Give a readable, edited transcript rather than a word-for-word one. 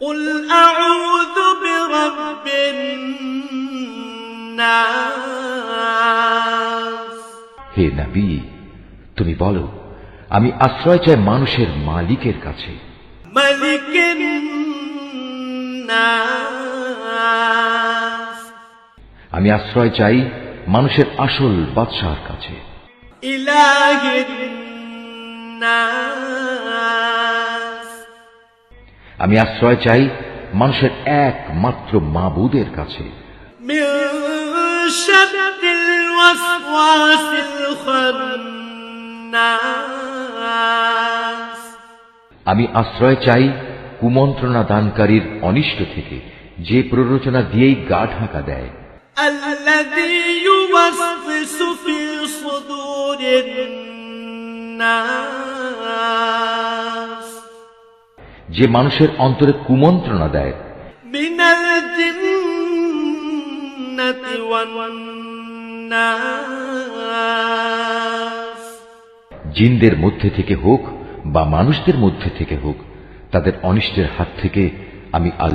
قل أعوذ برب الناس হে নবী, তুমি বলো, আমি আশ্রয় চাই মানুষের মালিকের কাছে, ملك الناس আমি আশ্রয় চাই মানুষের আসল বাদশাহর কাছে, إله الناس আমি আশ্রয় চাই মানুষের একমাত্র মাবুদের কাছে, من شر الوسواس الخناس আমি আশ্রয় চাই কুমন্ত্রণা দানকারীর অনিষ্ট থেকে, যে প্ররোচনা দিয়েই গা ঢাকা দেয়, الذي يوسوس في صدور الناس যে মানুষের অন্তরে কুমন্ত্রণা দেয়, من الجنة والناس জিনদের মধ্যে থেকে হোক বা মানুষদের মধ্যে থেকে হোক, তাদের অনিষ্টের হাত থেকে আমি